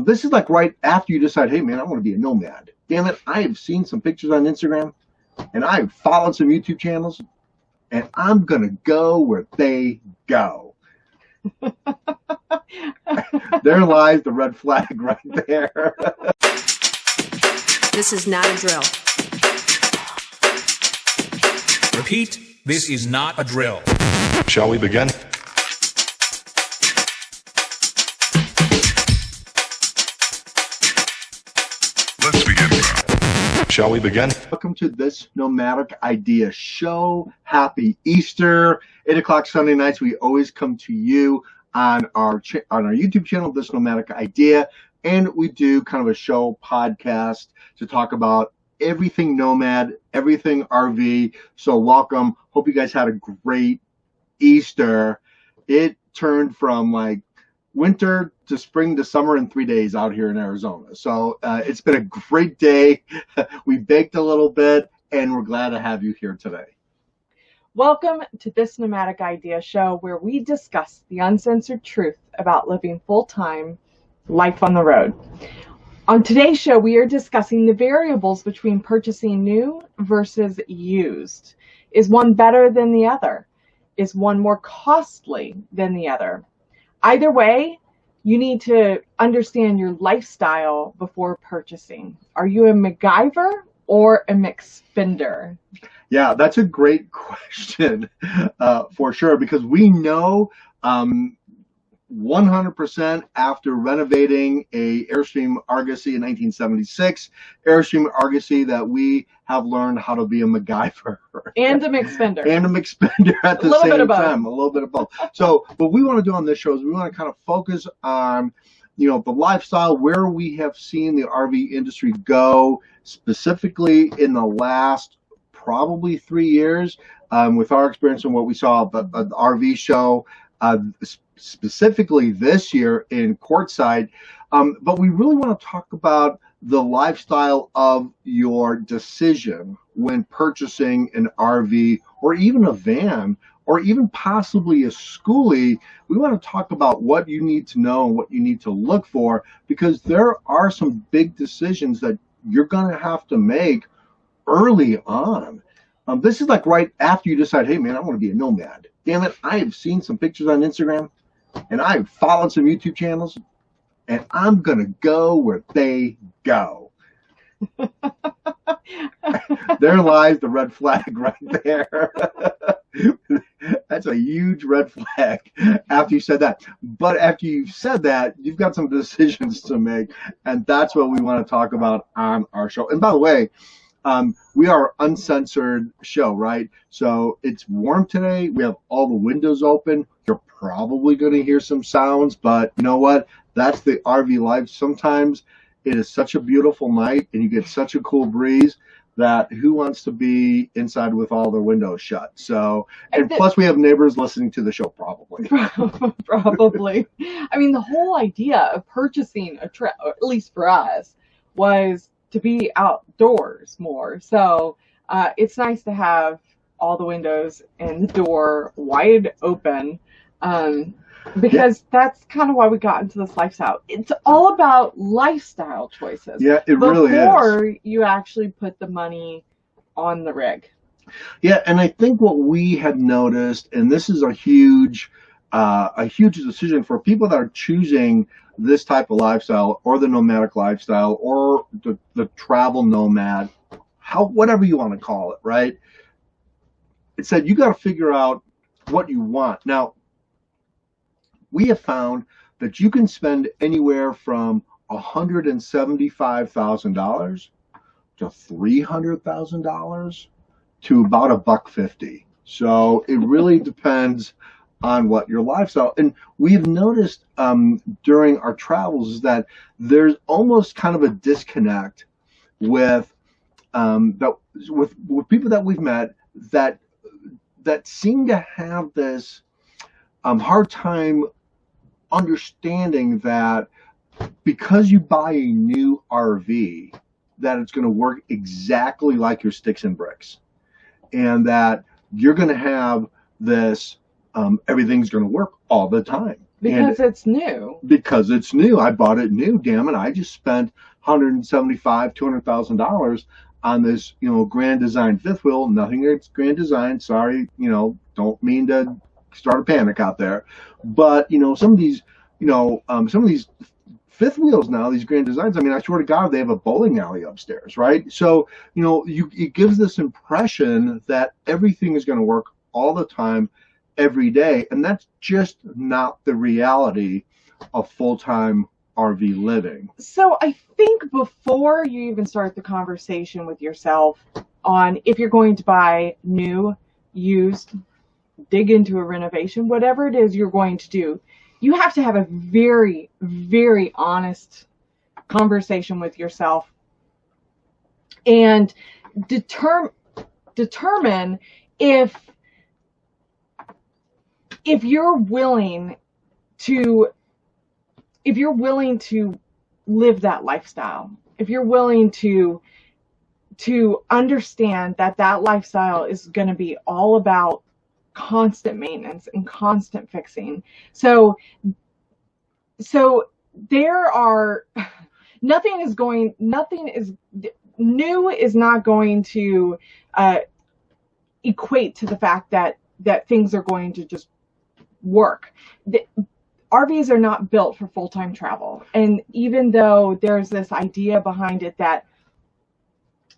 This is like right after you decide, hey man, I want to be a nomad. Damn it, I have seen some pictures on Instagram and I've followed some YouTube channels and I'm going to go where they go. There lies the red flag right there. This is not a drill. Repeat, this is not a drill. Shall we begin? Let's begin. Shall we begin? Welcome to This Nomadic Idea Show. Happy Easter. 8 o'clock Sunday nights, we always come to you on our YouTube channel, This Nomadic Idea, and we do kind of a show podcast to talk about everything Nomad, everything RV. So welcome. Hope you guys had a great Easter. It turned from like winter to spring to summer in 3 days out here in Arizona. So it's been a great day. We baked a little bit and we're glad to have you here today. Welcome to This Nomadic Idea Show, where we discuss the uncensored truth about living full-time life on the road. On today's show, we are discussing the variables between purchasing new versus used. Is one better than the other? Is one more costly than the other? Either way, you need to understand your lifestyle before purchasing. Are you a McGuyver or a McSpender? Yeah, that's a great question for sure, because we know 100% after renovating a Airstream Argosy in 1976, Airstream Argosy, that we have learned how to be a McGuyver. And a McSpender. And a McSpender at the same time. A little bit of both. So what we want to do on this show is we want to kind of focus on, you know, the lifestyle, where we have seen the RV industry go, specifically in the last probably 3 years, with our experience and what we saw at the RV show, specifically this year in Courtside. But we really want to talk about the lifestyle of your decision when purchasing an RV or even a van or even possibly a schoolie. We want to talk about what you need to know and what you need to look for, because there are some big decisions that you're going to have to make early on. This is like right after you decide, hey man, I want to be a nomad. Damn it, I have seen some pictures on Instagram and I've followed some YouTube channels and I'm going to go where they go. There lies the red flag right there. That's a huge red flag after you said that. But after you've said that, you've got some decisions to make, and that's what we want to talk about on our show. And by the way, we are uncensored show, right? So it's warm today. We have all the windows open. You're probably going to hear some sounds, but you know what? That's the RV life. Sometimes it is such a beautiful night and you get such a cool breeze that who wants to be inside with all the windows shut? So, and plus we have neighbors listening to the show probably. Probably. I mean, the whole idea of purchasing a trip, at least for us, was to be outdoors more. So it's nice to have all the windows and the door wide open, because that's kind of why we got into this lifestyle. It's all about lifestyle choices. Yeah, it really is. Before you actually put the money on the rig. Yeah, and I think what we had noticed, and this is a huge decision for people that are choosing this type of lifestyle or the nomadic lifestyle or the travel nomad, whatever you want to call it, right? It said you got to figure out what you want. Now, we have found that you can spend anywhere from $175,000 to $300,000 to about $150. So it really depends on what your lifestyle. And we've noticed during our travels is that there's almost kind of a disconnect with with people that we've met that seem to have this hard time understanding that because you buy a new RV, that it's going to work exactly like your sticks and bricks, and that you're going to have this everything's going to work all the time. Because it's new. Because it's new. I bought it new. Damn it! I just spent $175,000-$200,000 on this, Grand Design fifth wheel. Nothing against Grand Design. Sorry, don't mean to start a panic out there, but some of these, fifth wheels now, these Grand Designs. I mean, I swear to God, they have a bowling alley upstairs, right? So it gives this impression that everything is going to work all the time, every day, and that's just not the reality of full-time RV living. So I think before you even start the conversation with yourself on if you're going to buy new, used, dig into a renovation, whatever it is you're going to do, you have to have a very, very honest conversation with yourself and determine if you're willing to live that lifestyle, if you're willing to understand that lifestyle is going to be all about constant maintenance and constant fixing. So there are new is not going to equate to the fact that things are going to just work. The RVs are not built for full-time travel. And even though there's this idea behind it that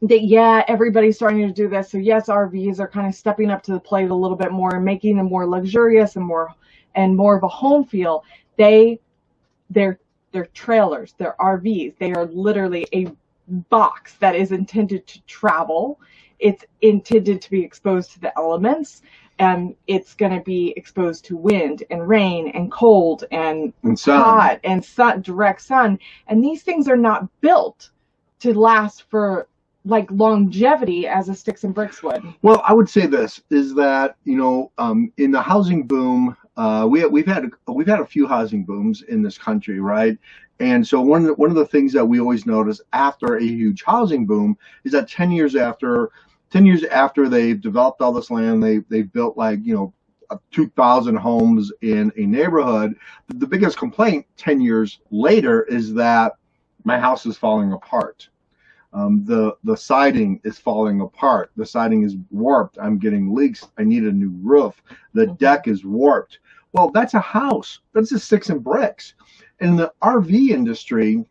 yeah, everybody's starting to do this. So yes, RVs are kind of stepping up to the plate a little bit more and making them more luxurious and more of a home feel. They're trailers, they're RVs. They are literally a box that is intended to travel. It's intended to be exposed to the elements, and it's going to be exposed to wind and rain and cold and hot and direct sun. And these things are not built to last for like longevity as a sticks and bricks would. Well, I would say this is that in the housing boom, we've had a few housing booms in this country, right? And so one of the things that we always notice after a huge housing boom is that 10 years after they've developed all this land, they've built 2,000 homes in a neighborhood. The biggest complaint 10 years later is that my house is falling apart. The siding is falling apart. The siding is warped. I'm getting leaks. I need a new roof. The deck is warped. Well, that's a house. That's just sticks and bricks. In the RV industry,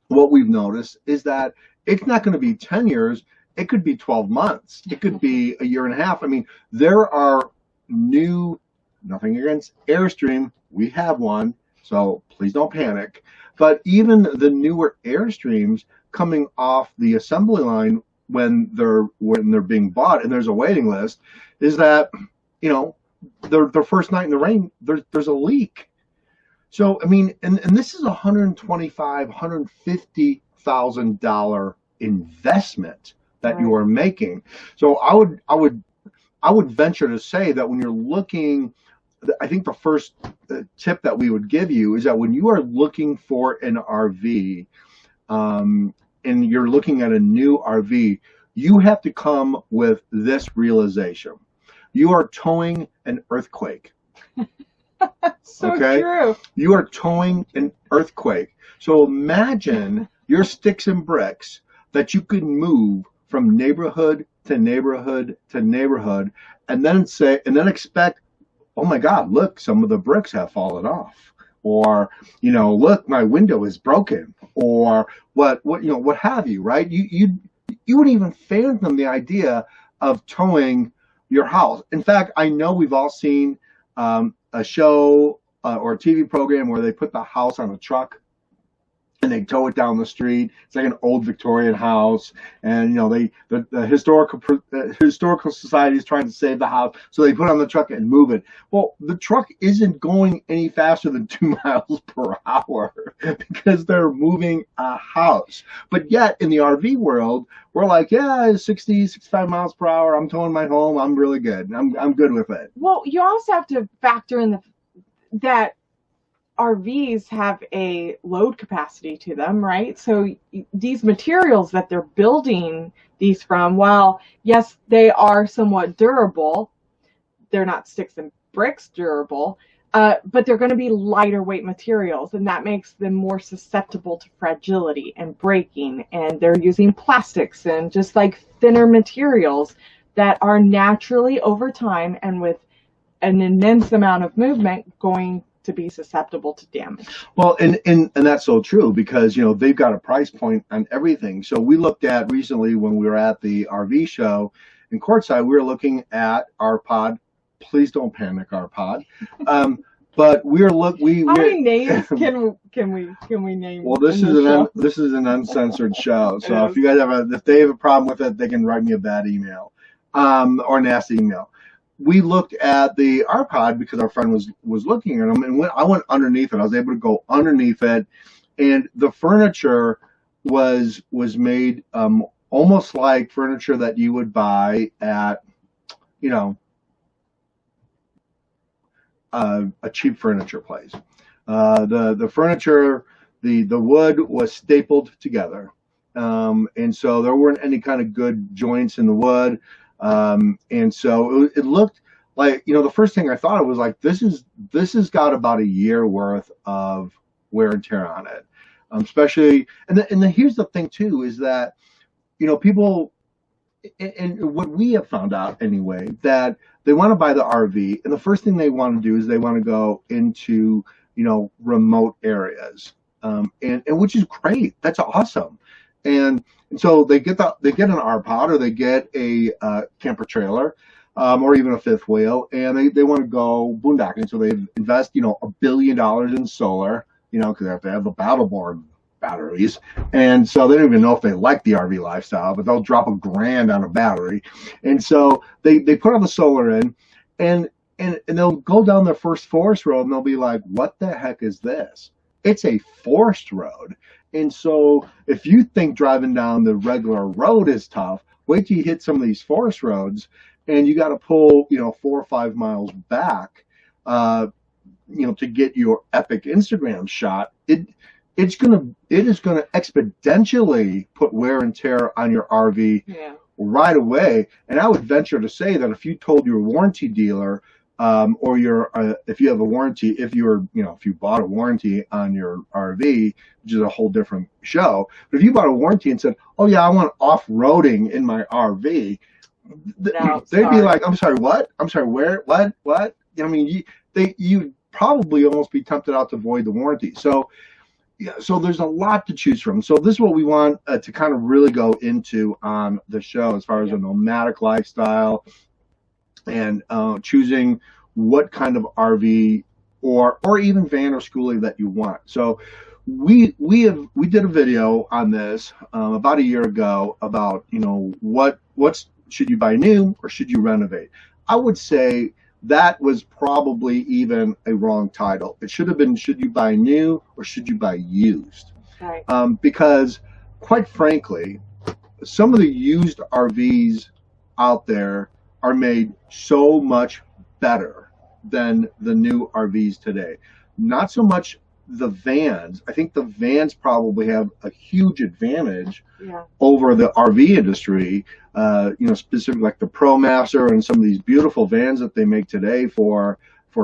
what we've noticed is that it's not going to be 10 years. It could be 12 months. It could be a year and a half. I mean, there are nothing against Airstream. We have one, so please don't panic. But even the newer Airstreams coming off the assembly line when they're being bought and there's a waiting list, is that their first night in the rain, there's a leak. So I mean, and this is $150,000 investment that you are making. So I would venture to say that when you're looking, I think the first tip that we would give you is that when you are looking for an RV, and you're looking at a new RV, you have to come with this realization: you are towing an earthquake. So okay? True. You are towing an earthquake. So imagine your sticks and bricks that you could move from neighborhood to neighborhood to neighborhood, and then expect, oh my God, look, some of the bricks have fallen off, or look, my window is broken, or what have you, right? You wouldn't even fathom the idea of towing your house. In fact, I know we've all seen a show or a TV program where they put the house on a truck and they tow it down the street. It's like an old Victorian house, and the historical society is trying to save the house, so they put it on the truck and move it. Well, the truck isn't going any faster than 2 miles per hour because they're moving a house. But yet in the RV world, we're like, yeah, 60, 65 miles per hour. I'm towing my home. I'm really good. I'm good with it. Well, you also have to factor in that RVs have a load capacity to them, right? So these materials that they're building these from, while yes, they are somewhat durable, they're not sticks and bricks durable, but they're going to be lighter weight materials, and that makes them more susceptible to fragility and breaking. And they're using plastics and just like thinner materials that are naturally over time and with an immense amount of movement going to be susceptible to damage. Well, and that's so true, because they've got a price point on everything. So we looked at recently when we were at the RV show in Courtside, we were looking at our pod. Please don't panic, our pod. But how many names can we name? Well, this is an uncensored show. So if you guys if they have a problem with it, they can write me a bad email, or a nasty email. We looked at our pod because our friend was looking at them, and when I went underneath it, I was able to go underneath it, and the furniture was made almost like furniture that you would buy at a cheap furniture place. The furniture, the wood was stapled together, and so there weren't any kind of good joints in the wood. And so it looked like, the first thing I thought of was like, this has got about a year worth of wear and tear on it. Especially, and then here's the thing too, is that, people, and what we have found out anyway, that they want to buy the RV, and the first thing they want to do is they want to go into, remote areas. And which is great. That's awesome. And so they get an R-Pod, or they get a camper trailer, or even a fifth wheel, and they want to go boondocking. So they invest, $1 billion in solar, because they have to have the battleboard batteries. And so they don't even know if they like the RV lifestyle, but they'll drop $1,000 on a battery. And so they put all the solar in, and they'll go down their first forest road, and they'll be like, what the heck is this? It's a forest road. And so if you think driving down the regular road is tough, wait till you hit some of these forest roads, and you got to pull, 4 or 5 miles back, to get your epic Instagram shot. It is going to exponentially put wear and tear on your RV right away. And I would venture to say that if you told your warranty dealer, or if you have a warranty, if you bought a warranty on your RV, which is a whole different show, but if you bought a warranty and said, oh yeah, I want off-roading in my RV, they'd be like, I'm sorry, what? I'm sorry, where? What? You'd probably almost be tempted out to void the warranty. So there's a lot to choose from. So this is what we want to kind of really go into on the show, as far as a nomadic lifestyle, and choosing what kind of RV or even van or schoolie that you want. So we did a video on this about a year ago about what should you buy new or should you renovate. I would say that was probably even a wrong title. It should have been, should you buy new or should you buy used? Right. Because quite frankly, some of the used RVs out there are made so much better than the new RVs today. Not so much the vans. I think the vans probably have a huge advantage over the RV industry, specifically like the ProMaster and some of these beautiful vans that they make today for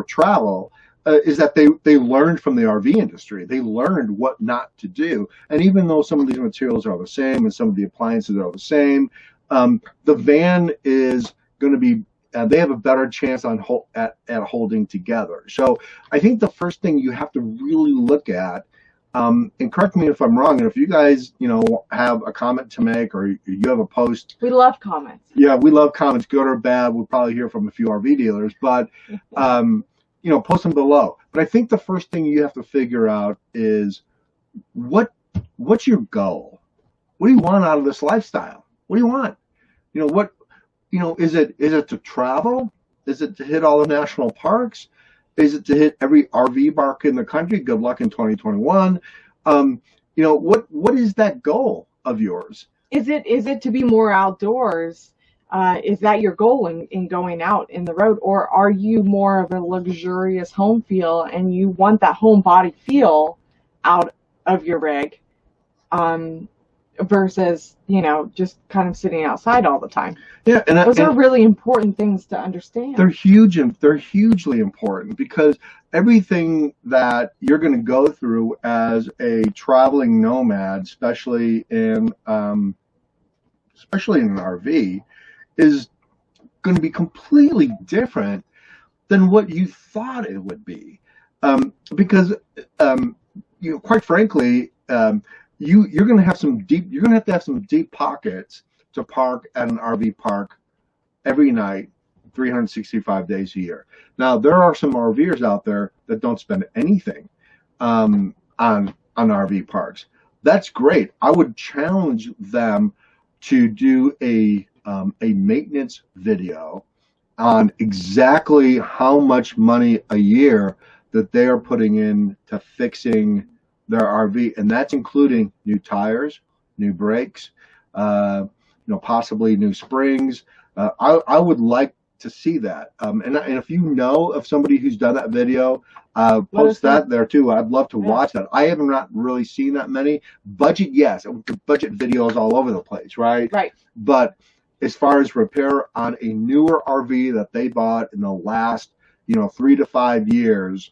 travel, is that they learned from the RV industry. They learned what not to do. And even though some of these materials are the same and some of the appliances are the same, the van is going to be, they have a better chance at holding together. So I think the first thing you have to really look at, and correct me if I'm wrong, and if you guys, have a comment to make or you have a post. We love comments. Yeah, we love comments, good or bad. We'll probably hear from a few RV dealers, but, post them below. But I think the first thing you have to figure out is what's your goal? What do you want out of this lifestyle? What do you want? Is it to travel? Is it to hit all the national parks? Is it to hit every RV park in the country? Good luck in 2021. What is that goal of yours? Is it to be more outdoors? Is that your goal in going out in the road? Or are you more of a luxurious home feel and you want that home body feel out of your rig? versus, just kind of sitting outside all the time. Yeah, and those are really important things to understand. They're huge, and they're hugely important, because everything that you're going to go through as a traveling nomad, especially in an RV, is going to be completely different than what you thought it would be, because quite frankly, you're going to have to have some deep pockets to park at an RV park every night, 365 days a year. Now, there are some RVers out there that don't spend anything on RV parks. That's great. I would challenge them to do a maintenance video on exactly how much money a year that they are putting in to fixing their RV, and that's including new tires, new brakes, possibly new springs. I would like to see that. And if you know of somebody who's done that video, post that there too. I'd love to watch that. I have not really seen that many. Budget, yes. Budget videos all over the place, right? Right. But as far as repair on a newer RV that they bought in the last, 3 to 5 years,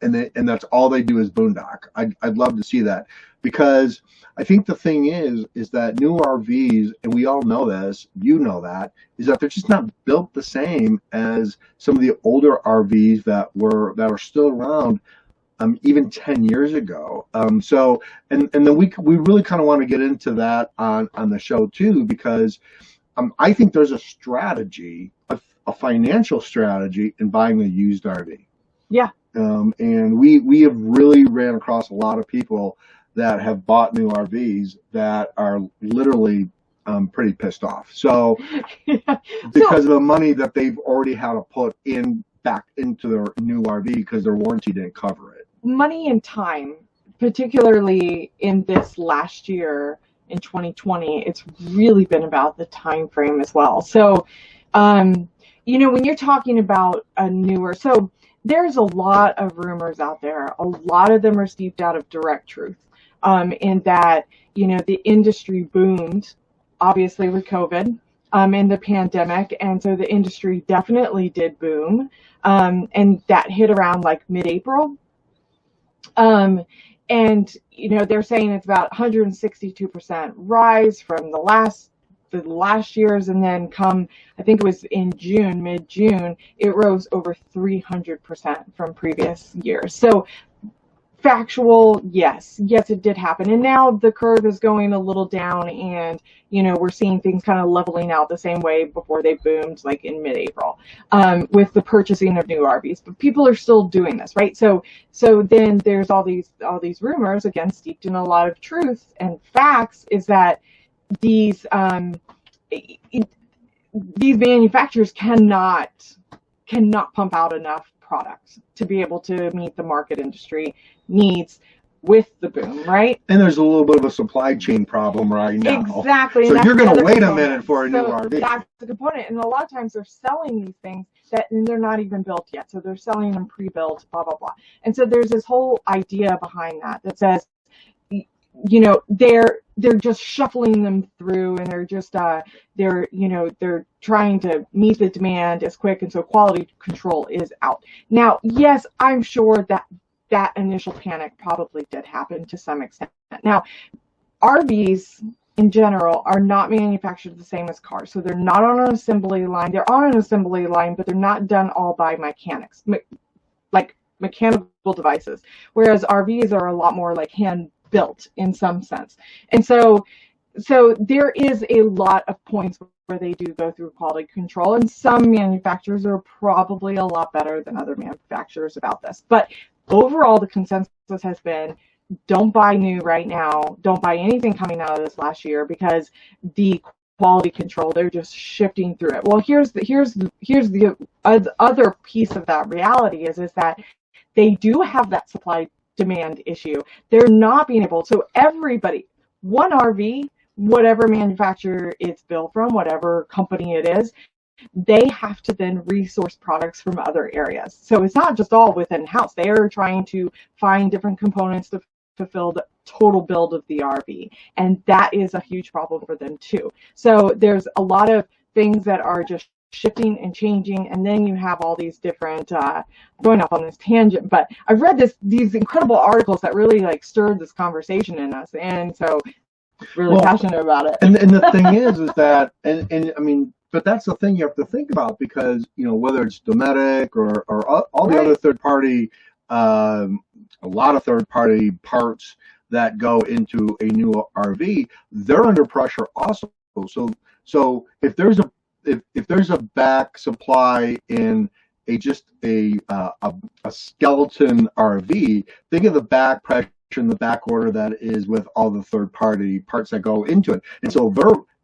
and that's all they do is boondock. I'd love to see that, because I think the thing is that new RVs, and we all know this, is that they're just not built the same as some of the older RVs that are still around, even 10 years ago. So then we really kind of want to get into that on the show too, because I think there's a strategy, a financial strategy in buying a used RV. Yeah. And we have really ran across a lot of people that have bought new RVs that are literally pretty pissed off. So because of the money that they've already had to put back into their new RV because their warranty didn't cover it. Money and time, particularly in this last year in 2020, it's really been about the time frame as well. So, when you're talking about a newer, so there's a lot of rumors out there. A lot of them are steeped out of direct truth, in that, the industry boomed, obviously, with COVID, and the pandemic. And so the industry definitely did boom. And that hit around like mid-April. And, they're saying it's about 162% rise from the last year's, and then I think it was in June, mid-June, it rose over 300% from previous years. So factual, yes, it did happen. And now the curve is going a little down, and, we're seeing things kind of leveling out the same way before they boomed, like in mid-April, with the purchasing of new RVs. But people are still doing this, right? So then there's all these rumors, again, steeped in a lot of truth and facts, is that these manufacturers cannot pump out enough products to be able to meet the market industry needs with the boom, right? And there's a little bit of a supply chain problem right now. Exactly. So you're going to wait a minute for a new RV. That's the component. And a lot of times they're selling these things and they're not even built yet. So they're selling them pre-built, blah, blah, blah. And so there's this whole idea behind that says, they're just shuffling them through, and they're just they're trying to meet the demand as quick, and so quality control is out. Now, yes, I'm sure that initial panic probably did happen to some extent. Now, RVs in general are not manufactured the same as cars, so they're not on an assembly line. They're on an assembly line, but they're not done all by mechanics, like mechanical devices, whereas RVs are a lot more like hand built in some sense. And so there is a lot of points where they do go through quality control, and some manufacturers are probably a lot better than other manufacturers about this. But overall, the consensus has been, don't buy new right now. Don't buy anything coming out of this last year, because the quality control, they're just shifting through it. Well, here's the other piece of that reality is that they do have that supply demand issue. They're not being able, so everybody, one RV, whatever manufacturer it's built from, whatever company it is, they have to then resource products from other areas. So it's not just all within house. They are trying to find different components to fulfill the total build of the RV, and that is a huge problem for them too. So there's a lot of things that are just shifting and changing, and then you have all these different going off on this tangent, but I've read these incredible articles that really like stirred this conversation in us, and so really passionate about it. And the thing is that and I mean, but that's the thing you have to think about, because whether it's Nomadic or all the other third party, a lot of third party parts that go into a new RV, they're under pressure also. So if there's a back supply in just a skeleton RV, think of the back pressure in the back order that is with all the third party parts that go into it. And so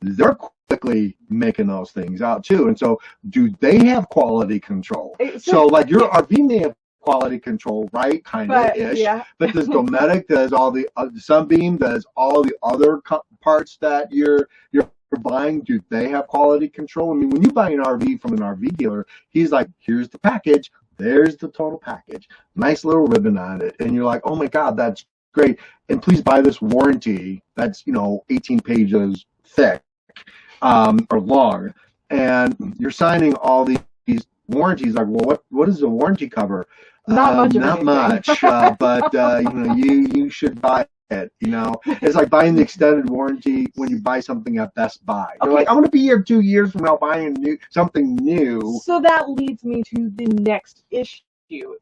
they're quickly making those things out too. And so do they have quality control? So like your RV may have quality control, right? Kind of ish. Yeah. But does Nomadic, does all the Sunbeam, does all the other parts that you're buying, do they have quality control? I mean, when you buy an RV from an RV dealer, he's like, here's the package, there's the total package, nice little ribbon on it, and you're like, oh my God, that's great, and please buy this warranty that's 18 pages thick or long, and you're signing all these warranties. Like, well, what does the warranty cover? Not much, but you should buy it. It's like buying the extended warranty when you buy something at Best Buy. You're like, I'm going to be here 2 years from now buying something new. So that leads me to the next issue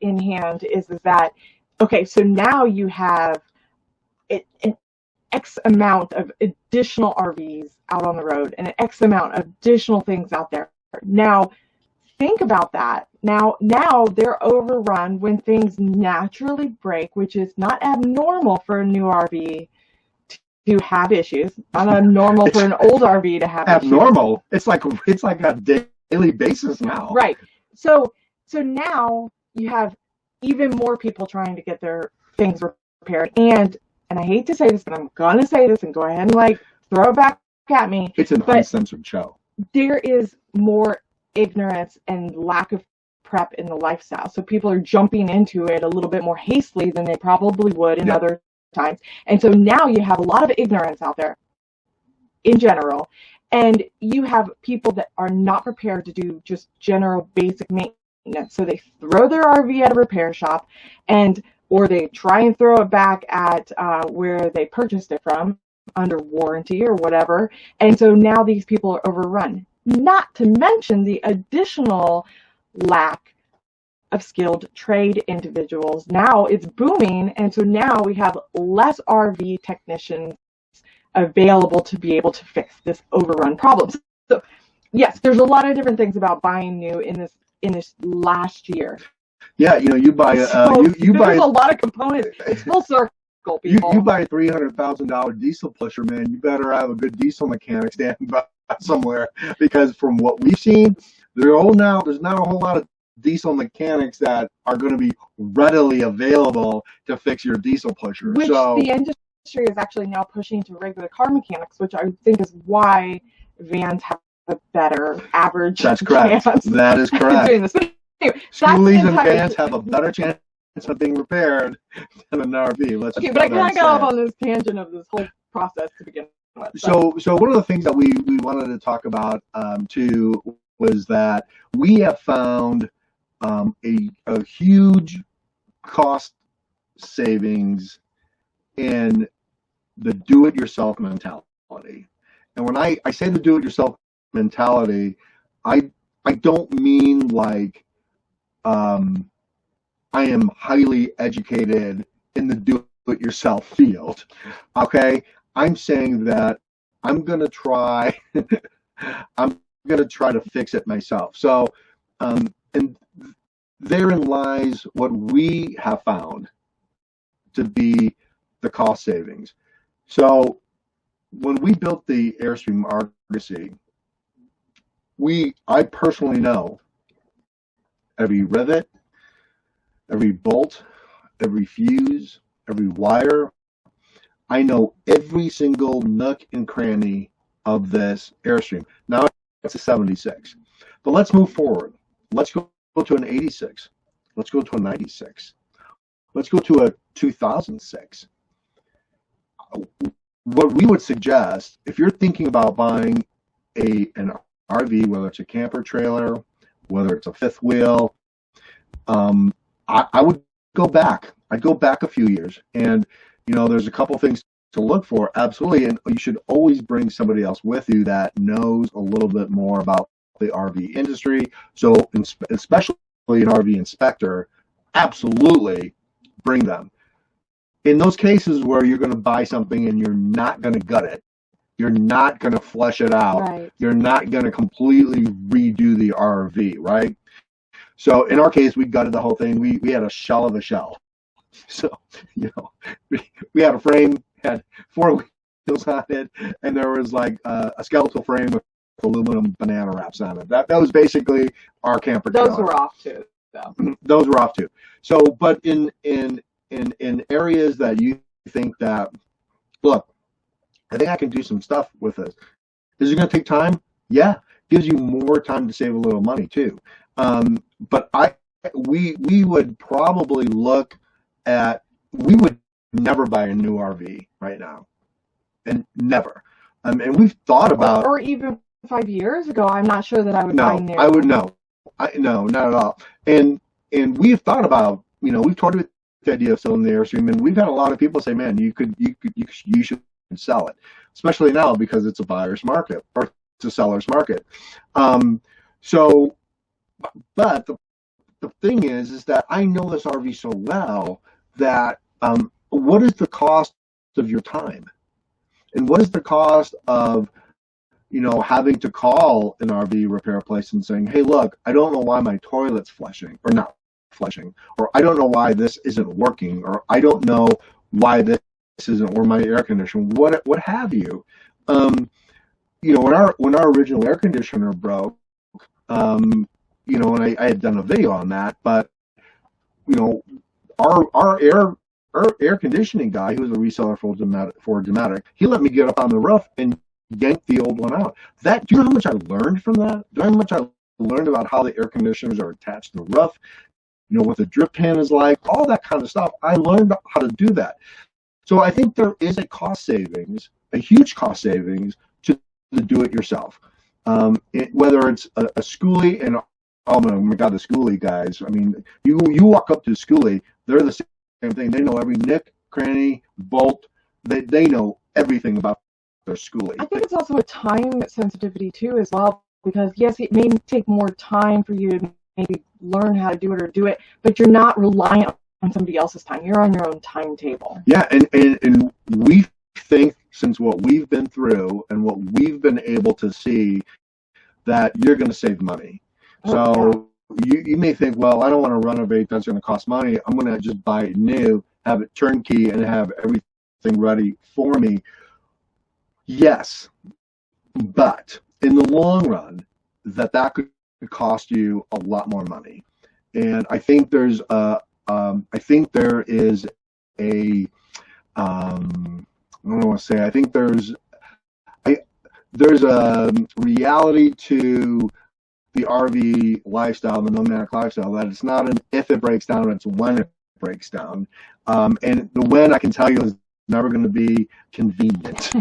in hand is that, okay, so now you have an X amount of additional RVs out on the road and an X amount of additional things out there. Now, think about that. Now they're overrun when things naturally break, which is not abnormal for a new RV to have issues. Not abnormal for an old RV to have abnormal. Issues. It's like a daily basis now. Right. So now you have even more people trying to get their things repaired. And I hate to say this, but I'm gonna say this and go ahead and throw it back at me. It's an uncensored show. There is more ignorance and lack of prep in the lifestyle, so people are jumping into it a little bit more hastily than they probably would in other times, and so now you have a lot of ignorance out there in general, and you have people that are not prepared to do just general basic maintenance, so they throw their RV at a repair shop or they try and throw it back at where they purchased it from under warranty or whatever, and so now these people are overrun. Not to mention the additional lack of skilled trade individuals. Now it's booming, and so now we have less RV technicians available to be able to fix this overrun problem. So yes, there's a lot of different things about buying new in this last year. Yeah, you buy there's a lot of components. It's full circle. You buy a $300,000 diesel pusher, man. You better have a good diesel mechanic standing by somewhere, because from what we've seen, there's not a whole lot of diesel mechanics that are going to be readily available to fix your diesel pusher. Which the industry is actually now pushing to regular car mechanics, which I think is why vans have a better average. That's correct. That is correct. Anyway, Schoolies and vans have a better chance of being repaired than an RV. But I kind of got off on this tangent of this whole process to begin with. So one of the things that we wanted to talk about too was that we have found a huge cost savings in the do-it-yourself mentality. And when I say the do-it-yourself mentality, I don't mean like I am highly educated in the do-it-yourself field. Okay, I'm saying that I'm gonna try. I'm gonna try to fix it myself. So, and therein lies what we have found to be the cost savings. So, when we built the Airstream Argosy, I personally know every rivet, every bolt, every fuse, every wire. I know every single nook and cranny of this Airstream. Now it's a 76. But let's move forward. Let's go to an 86. Let's go to a 96. Let's go to a 2006. what we would suggest, if you're thinking about buying an RV, whether it's a camper trailer, whether it's a fifth wheel, I would go back. I'd go back a few years, and there's a couple things to look for, absolutely, and you should always bring somebody else with you that knows a little bit more about the RV industry. So especially an RV inspector, absolutely bring them. In those cases where you're going to buy something and you're not going to gut it, you're not going to flesh it out, right, you're not going to completely redo the RV, right? So in our case, we gutted the whole thing. We had a shell of a shell. So, we had a frame, had 4 wheels on it, and there was like a skeletal frame with aluminum banana wraps on it. That was basically our camper trailer. Those were off too, though. Those were off too. So, but in areas that you think that, look, I think I can do some stuff with this. Is it going to take time? Yeah, gives you more time to save a little money too. But we would probably look at, we would never buy a new RV right now, and never. And we've thought about, or even 5 years ago, I'm not sure that I would buy new. I would no, not at all. And we've thought about, we've toyed with the idea of selling the Airstream, and we've had a lot of people say, man, you should sell it, especially now because it's a buyer's market or it's a seller's market. So, but the thing is that I know this RV so well that what is the cost of your time, and what is the cost of having to call an RV repair place and saying, hey, look, I don't know why my toilet's flushing or not flushing, or I don't know why this isn't working, or I don't know why this isn't, or my air conditioner, what have you. When our original air conditioner broke, and I had done a video on that, but our air conditioning guy, who was a reseller for Nomadic, he let me get up on the roof and yank the old one out. Do you know how much I learned from that? Do you know how much I learned about how the air conditioners are attached to the roof? What the drip pan is like, all that kind of stuff. I learned how to do that. So I think there is a cost savings, a huge cost savings to do it yourself. Whether it's a schoolie, and oh my God, the schoolie guys. I mean, you walk up to the schoolie, they're the same thing. They know every nick, cranny, bolt. They know everything about their schoolie. I think it's also a time sensitivity too, as well, because yes, it may take more time for you to maybe learn how to do it, but you're not reliant on somebody else's time. You're on your own timetable. Yeah, and we think, since what we've been through and what we've been able to see, that you're going to save money. So you may think, well, I don't want to renovate, that's going to cost money. I'm going to just buy it new, have it turnkey, and have everything ready for me. Yes, but in the long run, that could cost you a lot more money. And I think there is a I don't want to say, I think there's a reality to the RV lifestyle, the nomadic lifestyle, that it's not an if it breaks down, it's when it breaks down. And the when, I can tell you, is never going to be convenient.